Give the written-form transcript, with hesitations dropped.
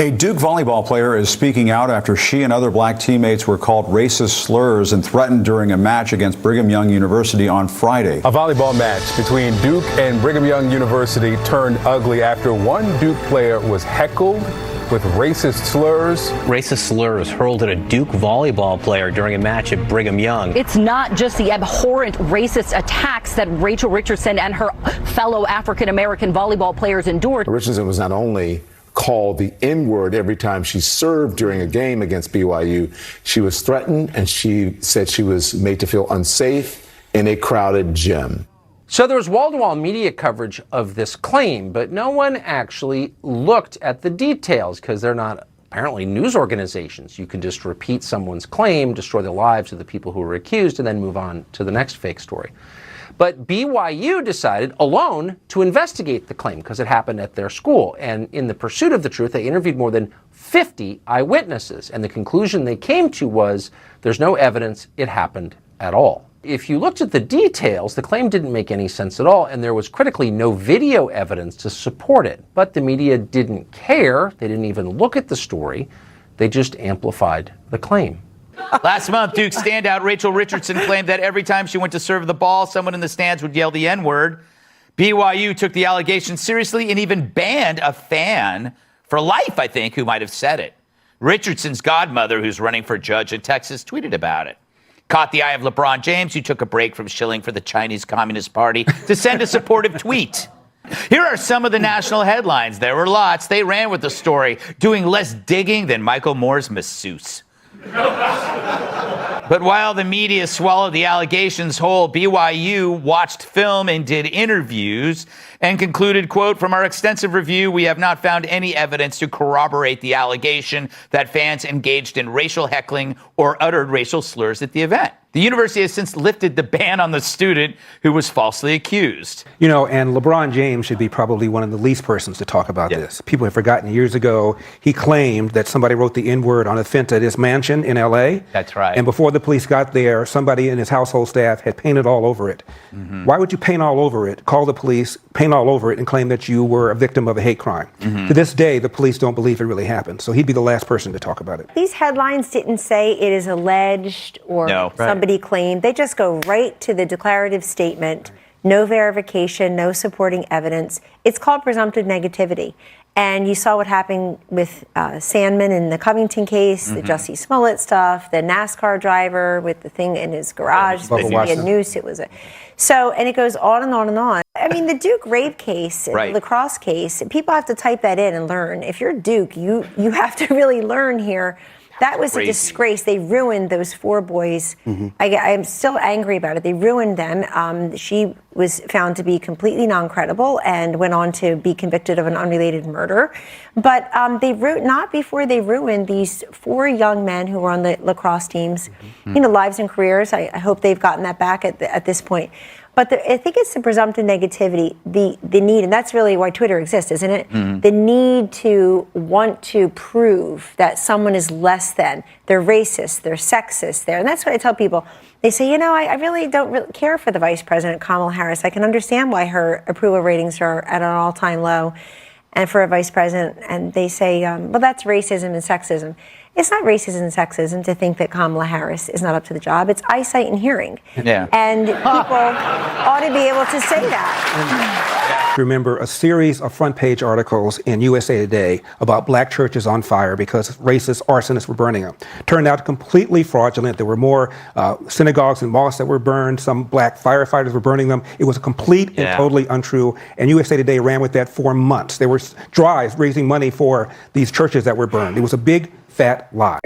A Duke volleyball player is speaking out after she and other black teammates were called racist slurs and threatened during a match against Brigham Young University on Friday. A volleyball match between Duke and Brigham Young University turned ugly after one Duke player was heckled with racist slurs. Racist slurs hurled at a Duke volleyball player during a match at Brigham Young. It's not just the abhorrent racist attacks that Rachel Richardson and her fellow African-American volleyball players endured. Richardson was not only called the N-word every time she served during a game against BYU, she was threatened and she said she was made to feel unsafe in a crowded gym. So there was wall-to-wall media coverage of this claim, but no one actually looked at the details because they're not apparently news organizations. You can just repeat someone's claim, destroy the lives of the people who were accused, and then move on to the next fake story. But BYU decided alone to investigate the claim because it happened at their school. And in the pursuit of the truth, they interviewed more than 50 eyewitnesses. And the conclusion they came to was there's no evidence it happened at all. If you looked at the details, the claim didn't make any sense at all, and there was critically no video evidence to support it. But the media didn't care. They didn't even look at the story. They just amplified the claim. Last month, Duke standout Rachel Richardson claimed that every time she went to serve the ball, someone in the stands would yell the N-word. BYU took the allegation seriously and even banned a fan for life, I think, who might have said it. Richardson's godmother, who's running for judge in Texas, tweeted about it. Caught the eye of LeBron James, who took a break from shilling for the Chinese Communist Party to send a supportive tweet. Here are some of the national headlines. There were lots. They ran with the story, doing less digging than Michael Moore's masseuse. But while the media swallowed the allegations whole, BYU watched film and did interviews and concluded, quote, "From our extensive review, we have not found any evidence to corroborate the allegation that fans engaged in racial heckling or uttered racial slurs at the event." The university has since lifted the ban on the student who was falsely accused. You know, and LeBron James should be probably one of the least persons to talk about this. People have forgotten years ago, he claimed that somebody wrote the N-word on a fence at his mansion in L.A. That's right. And before the police got there, somebody in his household staff had painted all over it. Why would you paint all over it, call the police, paint all over it, and claim that you were a victim of a hate crime? To this day, the police don't believe it really happened. So he'd be the last person to talk about it. These headlines didn't say it is alleged or somebody claimed. They just go right to the declarative statement. No verification, no supporting evidence. It's called presumptive negativity. And you saw what happened with Sandman in the Covington case, the Jussie Smollett stuff, the NASCAR driver with the thing in his garage, supposed to be a noose. It was and it goes on and on and on. I mean, the Duke rape case, the lacrosse case, people have to type that in and learn. If you're Duke, you have to really learn here. That was a disgrace. They ruined those four boys. I'm still angry about it. They ruined them. She was found to be completely non-credible and went on to be convicted of an unrelated murder. But not before they ruined these four young men who were on the lacrosse teams. You know, lives and careers. I hope they've gotten that back at this point. But I think it's the presumptive negativity, the need, and that's really why Twitter exists, isn't it? The need to want to prove that someone is less than. They're racist, they're sexist, and that's what I tell people. They say, you know, I really don't care for the Vice President, Kamala Harris. I can understand why her approval ratings are at an all-time low, and for a vice president, and they say, well, that's racism and sexism. It's not racism and sexism to think that Kamala Harris is not up to the job. It's eyesight and hearing. And people ought to be able to say that. Remember a series of front page articles in USA Today about black churches on fire because racist arsonists were burning them. Turned out completely fraudulent. There were more synagogues and mosques that were burned. Some black firefighters were burning them. It was complete and totally untrue. And USA Today ran with that for months. There were drives raising money for these churches that were burned. It was a big, fat lie.